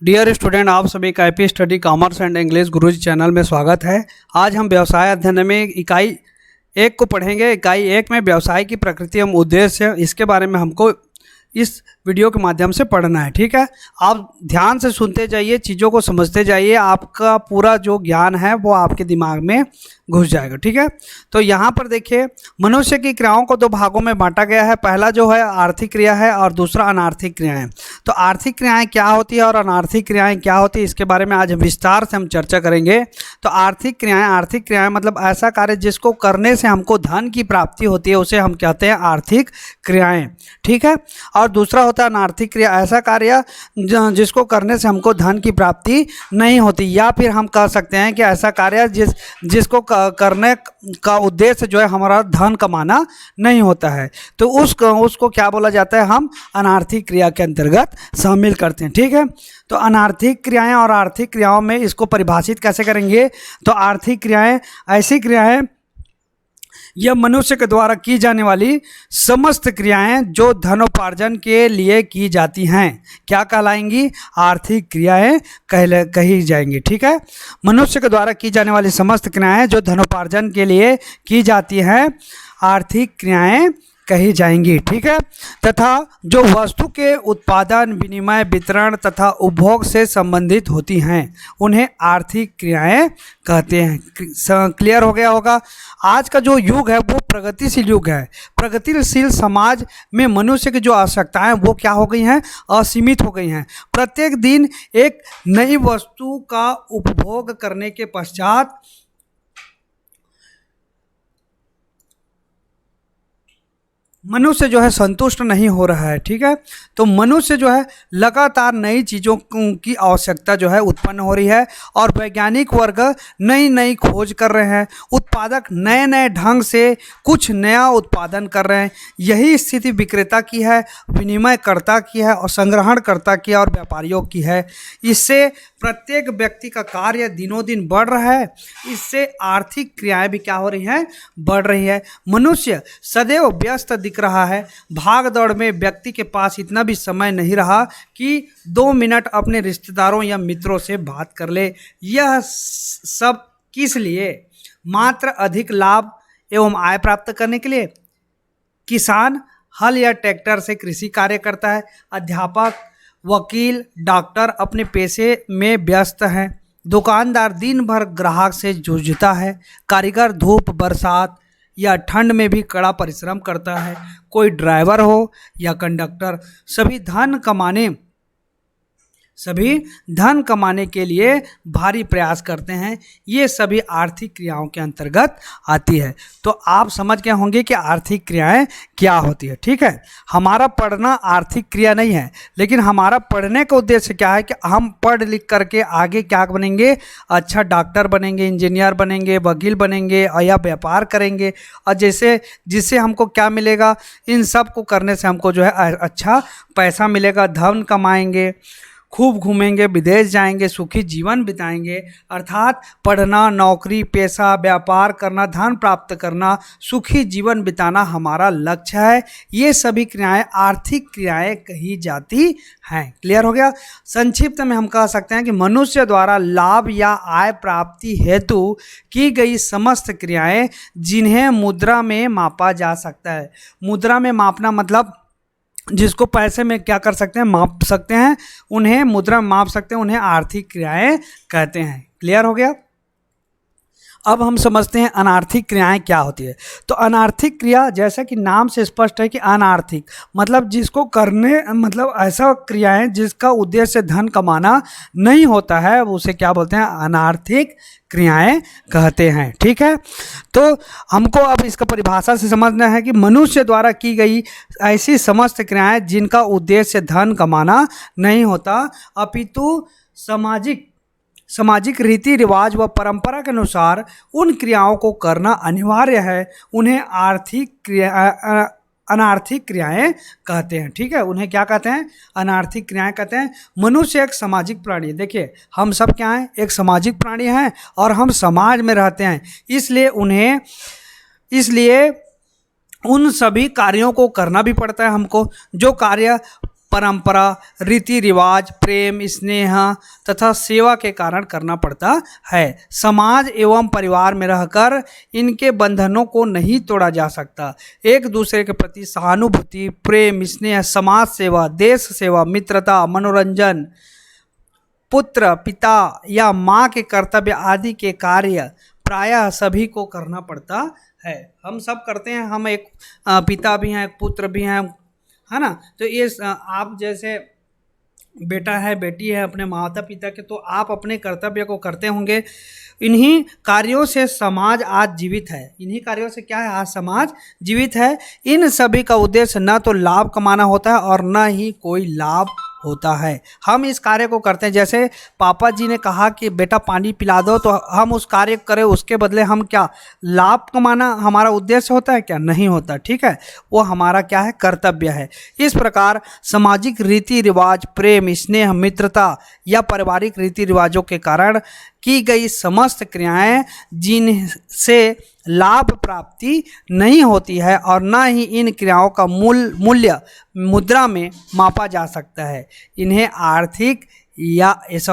Dear student, आप सभी का IP study commerce and English Guruji channel में स्वागत है। आज हम व्यवसाय अध्ययन में इकाई 1 को पढ़ेंगे। इकाई 1 में व्यवसाय की प्रकृति एवं उद्देश्य, इसके बारे में हमको इस वीडियो के माध्यम से पढ़ना है। ठीक है, आप ध्यान से सुनते जाइए, चीज़ों को समझते जाइए, आपका पूरा जो ज्ञान है वो आपके दिमाग में घुस जाएगा। ठीक है, तो यहाँ पर देखिए, मनुष्य की क्रियाओं को 2 भागों में बांटा गया है। पहला जो है आर्थिक क्रिया है और दूसरा अनार्थिक क्रियाएं। तो आर्थिक क्रियाएं क्या होती है और अनार्थिक क्रियाएं क्या होती है, इसके बारे में आज विस्तार से हम चर्चा करेंगे। तो आर्थिक क्रियाएं मतलब ऐसा कार्य जिसको करने से हमको धन की प्राप्ति होती है, उसे हम कहते हैं आर्थिक क्रियाएं। ठीक है, और दूसरा होता है अनार्थिक क्रिया, ऐसा कार्य जिसको करने से हमको धन की प्राप्ति नहीं होती, या फिर हम कह सकते हैं कि ऐसा कार्य जिसको करने का उद्देश्य जो है हमारा धन कमाना नहीं होता है, तो उसको क्या बोला जाता है, हम अनार्थिक क्रिया के अंतर्गत शामिल करते हैं। ठीक है, तो अनार्थिक क्रियाएं और आर्थिक क्रियाओं में इसको परिभाषित कैसे करेंगे। तो आर्थिक क्रियाएं ऐसी क्रियाएं, यह मनुष्य के द्वारा की जाने वाली समस्त क्रियाएं जो धनोपार्जन के लिए की जाती हैं, क्या कहलाएंगी, आर्थिक क्रियाएं कही जाएंगी। ठीक है, मनुष्य के द्वारा की जाने वाली समस्त क्रियाएं जो धनोपार्जन के लिए की जाती हैं, आर्थिक क्रियाएं कही जाएंगी। ठीक है, तथा जो वस्तु के उत्पादन, विनिमय, वितरण तथा उपभोग से संबंधित होती हैं, उन्हें आर्थिक क्रियाएं कहते हैं। क्लियर हो गया होगा। आज का जो युग है वो प्रगतिशील युग है। प्रगतिशील समाज में मनुष्य की जो आवश्यकताएं वो क्या हो गई हैं, असीमित हो गई हैं। प्रत्येक दिन एक नई वस्तु का उपभोग करने के पश्चात मनुष्य जो है संतुष्ट नहीं हो रहा है। ठीक है, तो मनुष्य जो है लगातार नई चीज़ों की आवश्यकता जो है उत्पन्न हो रही है, और वैज्ञानिक वर्ग नई नई खोज कर रहे हैं, उत्पादक नए नए ढंग से कुछ नया उत्पादन कर रहे हैं। यही स्थिति विक्रेता की है, विनिमयकर्ता की है, और संग्रहणकर्ता की है, और व्यापारियों की है। इससे प्रत्येक व्यक्ति का कार्य दिनों दिन बढ़ रहा है। इससे आर्थिक क्रियाएं भी क्या हो रही हैं, बढ़ रही है। मनुष्य सदैव व्यस्त दिख रहा है। भाग दौड़ में व्यक्ति के पास इतना भी समय नहीं रहा कि 2 मिनट अपने रिश्तेदारों या मित्रों से बात कर ले। यह सब किस लिए, मात्र अधिक लाभ एवं आय प्राप्त करने के लिए। किसान हल या ट्रैक्टर से कृषि कार्य करता है। अध्यापक, वकील, डॉक्टर अपने पेशे में व्यस्त हैं। दुकानदार दिन भर ग्राहक से जूझता है। कारीगर धूप, बरसात या ठंड में भी कड़ा परिश्रम करता है। कोई ड्राइवर हो या कंडक्टर, सभी धन कमाने के लिए भारी प्रयास करते हैं। ये सभी आर्थिक क्रियाओं के अंतर्गत आती है। तो आप समझ गए होंगे कि आर्थिक क्रियाएं क्या होती है। ठीक है, हमारा पढ़ना आर्थिक क्रिया नहीं है, लेकिन हमारा पढ़ने का उद्देश्य क्या है कि हम पढ़ लिख करके आगे क्या बनेंगे, अच्छा डॉक्टर बनेंगे, इंजीनियर बनेंगे, वकील बनेंगे, या व्यापार करेंगे। और जिससे हमको क्या मिलेगा, इन सब को करने से हमको जो है अच्छा पैसा मिलेगा, धन कमाएंगे, खूब घूमेंगे, विदेश जाएंगे, सुखी जीवन बिताएंगे। अर्थात पढ़ना, नौकरी पेशा, व्यापार करना, धन प्राप्त करना, सुखी जीवन बिताना हमारा लक्ष्य है। ये सभी क्रियाएं आर्थिक क्रियाएं कही जाती हैं। क्लियर हो गया। संक्षिप्त में हम कह सकते हैं कि मनुष्य द्वारा लाभ या आय प्राप्ति हेतु की गई समस्त क्रियाएं जिन्हें मुद्रा में मापा जा सकता है। मुद्रा में मापना मतलब जिसको पैसे में क्या कर सकते हैं, माप सकते हैं, उन्हें मुद्रा में माप सकते हैं, उन्हें आर्थिक क्रियाएं कहते हैं। क्लियर हो गया। अब हम समझते हैं अनार्थिक क्रियाएं क्या होती है। तो अनार्थिक क्रिया, जैसा कि नाम से स्पष्ट है कि अनार्थिक मतलब जिसको करने, मतलब ऐसा क्रियाएं जिसका उद्देश्य धन कमाना नहीं होता है, उसे क्या बोलते हैं, अनार्थिक क्रियाएं कहते हैं। ठीक है, तो हमको अब इसका परिभाषा से समझना है कि मनुष्य द्वारा की गई ऐसी समस्त क्रियाएं जिनका उद्देश्य धन कमाना नहीं होता, अपितु सामाजिक रीति रिवाज व परंपरा के अनुसार उन क्रियाओं को करना अनिवार्य है, उन्हें अनार्थिक क्रियाएं कहते हैं। ठीक है, उन्हें क्या कहते हैं, अनार्थिक क्रियाएं कहते हैं। मनुष्य एक सामाजिक प्राणी है। देखिए, हम सब क्या हैं, एक सामाजिक प्राणी हैं, और हम समाज में रहते हैं। इसलिए उन सभी कार्यों को करना भी पड़ता है हमको, जो कार्य परंपरा, रीति रिवाज, प्रेम, स्नेह तथा सेवा के कारण करना पड़ता है। समाज एवं परिवार में रहकर इनके बंधनों को नहीं तोड़ा जा सकता। एक दूसरे के प्रति सहानुभूति, प्रेम, स्नेह, समाज सेवा, देश सेवा, मित्रता, मनोरंजन, पुत्र, पिता या माँ के कर्तव्य आदि के कार्य प्रायः सभी को करना पड़ता है। हम सब करते हैं, हम एक पिता भी हैं, एक पुत्र भी हैं, है ना। तो ये आप जैसे बेटा है, बेटी है अपने माता पिता के, तो आप अपने कर्तव्य को करते होंगे। इन्हीं कार्यों से समाज आज जीवित है। इन्हीं कार्यों से क्या है, आज समाज जीवित है। इन सभी का उद्देश्य न तो लाभ कमाना होता है और न ही कोई लाभ होता है। हम इस कार्य को करते हैं, जैसे पापा जी ने कहा कि बेटा पानी पिला दो, तो हम उस कार्य करें, उसके बदले हम क्या लाभ कमाना हमारा उद्देश्य होता है क्या? नहीं होता। ठीक है, वो हमारा क्या है, कर्तव्य है। इस प्रकार सामाजिक रीति रिवाज, प्रेम, स्नेह, मित्रता या पारिवारिक रीति रिवाजों के कारण की गई समस्त क्रियाएं जिनसे लाभ प्राप्ति नहीं होती है और न ही इन क्रियाओं का मूल्य मुद्रा में मापा जा सकता है। इन्हें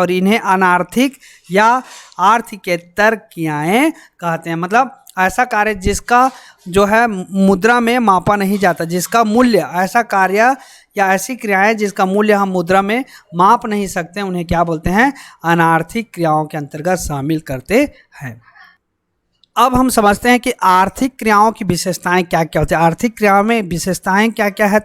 इन्हें अनार्थिक या आर्थिकेतर क्रियाएं कहते हैं। मतलब ऐसा कार्य जिसका जो है मुद्रा में मापा नहीं जाता, जिसका मूल्य, ऐसा कार्य या ऐसी क्रियाएं जिसका मूल्य हम मुद्रा में माप नहीं सकते, उन्हें क्या बोलते हैं? अनार्थिक क्रियाओं के अंतर्गत शामिल करते हैं। अब हम समझते हैं कि आर्थिक क्रियाओं की विशेषताएं क्या क्या होती है। आर्थिक क्रियाओं में विशेषताएं क्या क्या है?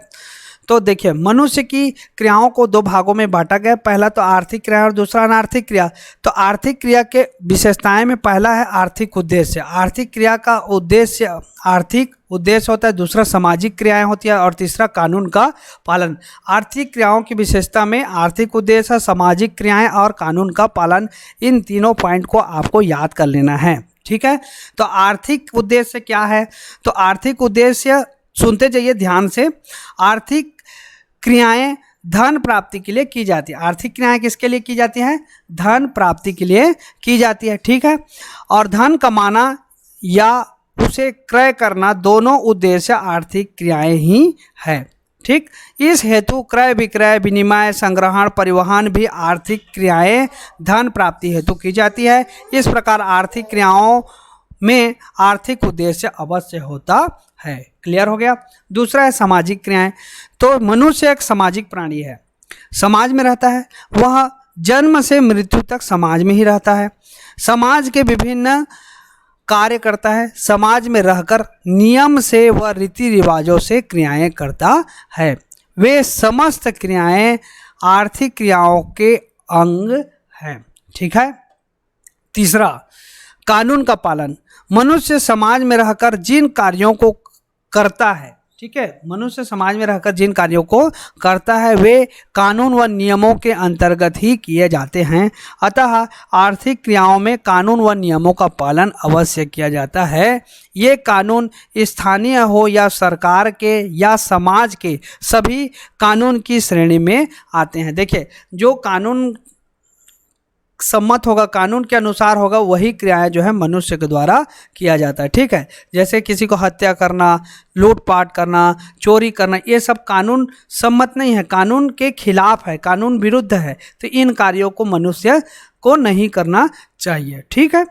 तो देखिए, मनुष्य की क्रियाओं को दो भागों में बांटा गया। पहला तो आर्थिक क्रिया और दूसरा अनार्थिक क्रिया। तो आर्थिक क्रिया के विशेषताएं में पहला है आर्थिक उद्देश्य। आर्थिक क्रिया का उद्देश्य आर्थिक उद्देश्य होता है, दूसरा सामाजिक क्रियाएं होती है और तीसरा कानून का पालन। आर्थिक क्रियाओं की विशेषता में आर्थिक उद्देश्य, सामाजिक क्रियाएं और कानून का पालन, इन तीनों पॉइंट को आपको याद कर लेना है। ठीक है, तो आर्थिक उद्देश्य क्या है? तो आर्थिक उद्देश्य सुनते जाइए ध्यान से। आर्थिक क्रियाएं धन प्राप्ति के लिए की जाती है। आर्थिक क्रियाएं किसके लिए की जाती हैं? धन प्राप्ति के लिए की जाती है। ठीक है, और धन कमाना या उसे क्रय करना, दोनों उद्देश्य आर्थिक क्रियाएं ही है। ठीक, इस हेतु क्रय विक्रय, विनिमय, संग्रहण, परिवहन भी आर्थिक क्रियाएं धन प्राप्ति हेतु की जाती है। इस प्रकार आर्थिक क्रियाओं में आर्थिक उद्देश्य अवश्य होता है। क्लियर हो गया। दूसरा है सामाजिक क्रियाएं। तो मनुष्य एक सामाजिक प्राणी है, समाज में रहता है। वह जन्म से मृत्यु तक समाज में ही रहता है, समाज के विभिन्न कार्य करता है, समाज में रहकर नियम से व रीति रिवाजों से क्रियाएं करता है। वे समस्त क्रियाएं आर्थिक क्रियाओं के अंग हैं। ठीक है। तीसरा, कानून का पालन। मनुष्य समाज में रहकर जिन कार्यों को करता है, ठीक है, मनुष्य समाज में रहकर जिन कार्यों को करता है वे कानून व नियमों के अंतर्गत ही किए जाते हैं। अतः आर्थिक क्रियाओं में कानून व नियमों का पालन अवश्य किया जाता है। ये कानून स्थानीय हो या सरकार के या समाज के, सभी कानून की श्रेणी में आते हैं। देखिए, जो कानून सम्मत होगा, कानून के अनुसार होगा, वही क्रियाएं जो है मनुष्य के द्वारा किया जाता है। ठीक है, जैसे किसी को हत्या करना, लूटपाट करना, चोरी करना, ये सब कानून सम्मत नहीं है, कानून के खिलाफ है, कानून विरुद्ध है। तो इन कार्यों को मनुष्य को नहीं करना चाहिए। ठीक है।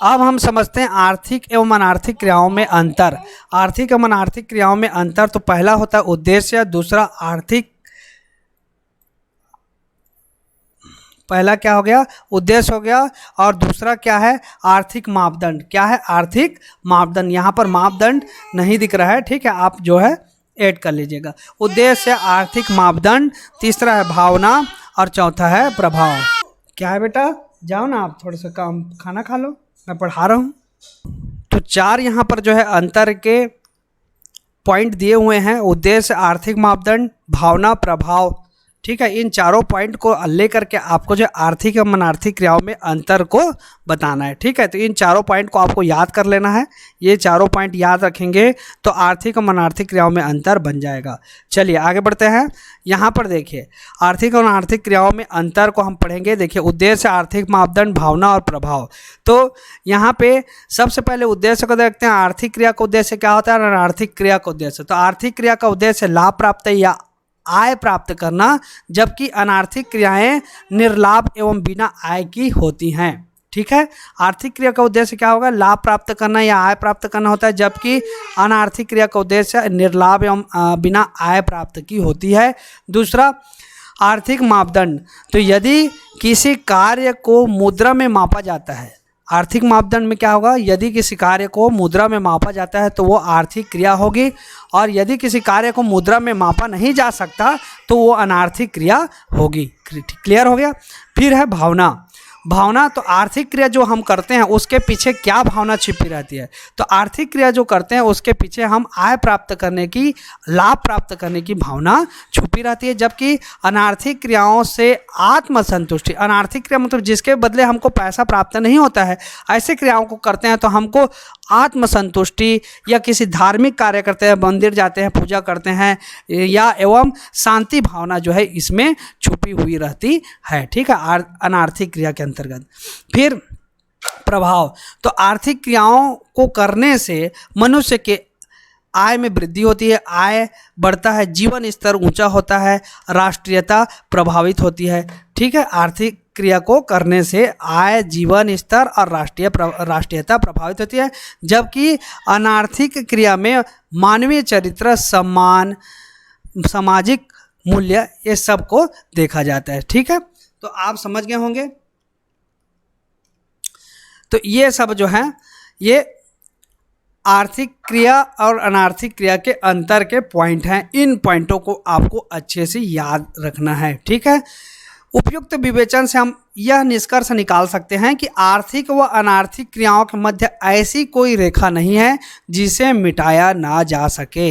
अब हम समझते हैं आर्थिक एवं अनार्थिक क्रियाओं में अंतर। आर्थिक एवं अनार्थिक क्रियाओं में अंतर, तो पहला होता है उद्देश्य, दूसरा आर्थिक, पहला क्या हो गया? उद्देश्य हो गया, और दूसरा क्या है? आर्थिक मापदंड। क्या है? आर्थिक मापदंड। यहाँ पर मापदंड नहीं दिख रहा है, ठीक है, आप जो है ऐड कर लीजिएगा। उद्देश्य, आर्थिक मापदंड, तीसरा है भावना और चौथा है प्रभाव। क्या है बेटा? जाओ ना आप थोड़ा सा काम, खाना खा लो, मैं पढ़ा रहा हूँ। तो चार यहाँ पर जो है अंतर के पॉइंट दिए हुए हैं, उद्देश्य, आर्थिक मापदंड, भावना, प्रभाव। ठीक है, इन चारों पॉइंट को लेकर के आपको जो आर्थिक एवं अनार्थिक क्रियाओं में अंतर को बताना है। ठीक है, तो इन चारों पॉइंट को आपको याद कर लेना है। ये चारों पॉइंट याद रखेंगे तो आर्थिक एवं अनार्थिक क्रियाओं में अंतर बन जाएगा। चलिए आगे बढ़ते हैं। यहाँ पर देखिए, आर्थिक और अनार्थिक क्रियाओं में अंतर को हम पढ़ेंगे। देखिए, उद्देश्य, आर्थिक मापदंड, भावना और प्रभाव। तो यहाँ पे सबसे पहले उद्देश्य को देखते हैं। आर्थिक क्रिया का उद्देश्य क्या होता है और अनार्थिक क्रिया का उद्देश्य। तो आर्थिक क्रिया का उद्देश्य लाभ प्राप्त या आय प्राप्त करना, जबकि अनार्थिक क्रियाएं निर्लाभ एवं बिना आय की होती हैं। ठीक है, आर्थिक क्रिया का उद्देश्य क्या होगा? लाभ प्राप्त करना या आय प्राप्त करना होता है, जबकि अनार्थिक क्रिया का उद्देश्य निर्लाभ एवं बिना आय प्राप्त की होती है। दूसरा, आर्थिक मापदंड। तो यदि किसी कार्य को मुद्रा में मापा जाता है, आर्थिक मापदंड में क्या होगा? यदि किसी कार्य को मुद्रा में मापा जाता है तो वो आर्थिक क्रिया होगी, और यदि किसी कार्य को मुद्रा में मापा नहीं जा सकता तो वो अनार्थिक क्रिया होगी। क्लियर हो गया? फिर है भावना। भावना, तो आर्थिक क्रिया जो हम करते हैं उसके पीछे क्या भावना छिपी रहती है? तो आर्थिक क्रिया जो करते हैं उसके पीछे हम आय प्राप्त करने की, लाभ प्राप्त करने की भावना छुपी रहती है, जबकि अनार्थिक क्रियाओं से आत्मसंतुष्टि, अनार्थिक क्रिया मतलब जिसके बदले हमको पैसा प्राप्त नहीं होता है, ऐसे क्रियाओं को करते हैं तो हमको आत्मसंतुष्टि, या किसी धार्मिक कार्य करते हैं, मंदिर जाते हैं, पूजा करते हैं, या एवं शांति भावना जो है इसमें छुपी हुई रहती है। ठीक है, अनार्थिक क्रिया के अंतर्गत। फिर प्रभाव, तो आर्थिक क्रियाओं को करने से मनुष्य के आय में वृद्धि होती है, आय बढ़ता है, जीवन स्तर ऊंचा होता है, राष्ट्रीयता प्रभावित होती है। ठीक है, आर्थिक क्रिया को करने से आय, जीवन स्तर और राष्ट्रीयता प्रभावित होती है, जबकि अनार्थिक क्रिया में मानवीय चरित्र, सम्मान, सामाजिक मूल्य, ये सब को देखा जाता है। ठीक है, तो आप समझ गए होंगे। तो ये सब जो है ये आर्थिक क्रिया और अनार्थिक क्रिया के अंतर के पॉइंट हैं। इन पॉइंटों को आपको अच्छे से याद रखना है। ठीक है, उपयुक्त विवेचन से हम यह निष्कर्ष निकाल सकते हैं कि आर्थिक व अनार्थिक क्रियाओं के मध्य ऐसी कोई रेखा नहीं है जिसे मिटाया ना जा सके।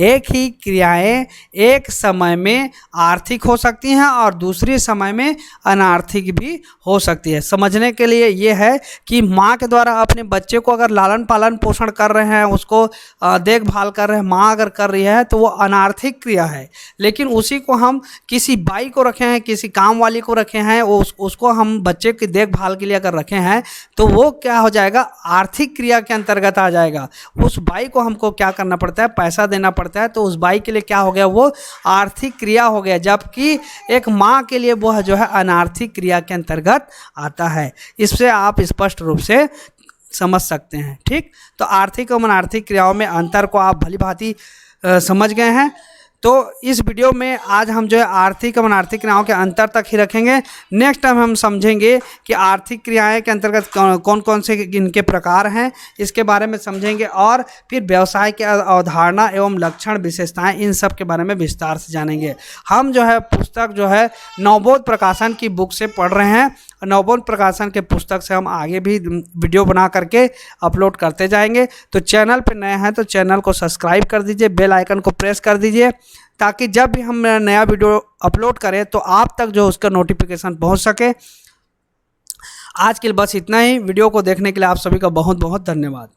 एक ही क्रियाएं एक समय में आर्थिक हो सकती हैं और दूसरे समय में अनार्थिक भी हो सकती है। समझने के लिए ये है कि माँ के द्वारा अपने बच्चे को अगर लालन पालन पोषण कर रहे हैं, उसको देखभाल कर रहे हैं, माँ अगर कर रही है तो वो अनार्थिक क्रिया है। लेकिन उसी को हम किसी बाई को रखे हैं, किसी काम वाली को रखे हैं, उसको हम बच्चे की देखभाल के लिए अगर रखे हैं तो वो क्या हो जाएगा? आर्थिक क्रिया के अंतर्गत आ जाएगा। उस बाई को हमको क्या करना पड़ता है? पैसा देना पड़ता है, तो उस बाई के लिए क्या हो गया? वो आर्थिक क्रिया हो गया, जबकि एक माँ के लिए वो जो है अनार्थिक क्रिया के अंतर्गत आता है। इससे आप स्पष्ट रूप से समझ सकते हैं। ठीक, तो आर्थिक और अनार्थिक क्रियाओं में अंतर को आप भली भांति समझ गए हैं। तो इस वीडियो में आज हम जो है आर्थिक और अनार्थिक क्रियाओं के अंतर तक ही रखेंगे। नेक्स्ट टाइम हम समझेंगे कि आर्थिक क्रियाएं के अंतर्गत कौन कौन से इनके प्रकार हैं, इसके बारे में समझेंगे, और फिर व्यवसाय की अवधारणा एवं लक्षण, विशेषताएं, इन सब के बारे में विस्तार से जानेंगे। हम जो है पुस्तक जो है नवबोध प्रकाशन की बुक से पढ़ रहे हैं। नवबोध प्रकाशन के पुस्तक से हम आगे भी वीडियो बना करके अपलोड करते जाएंगे। तो चैनल पे नए हैं तो चैनल को सब्सक्राइब कर दीजिए, बेल आइकन को प्रेस कर दीजिए, ताकि जब भी हम नया वीडियो अपलोड करें तो आप तक जो उसका नोटिफिकेशन पहुंच सके। आज के लिए बस इतना ही। वीडियो को देखने के लिए आप सभी का बहुत बहुत धन्यवाद।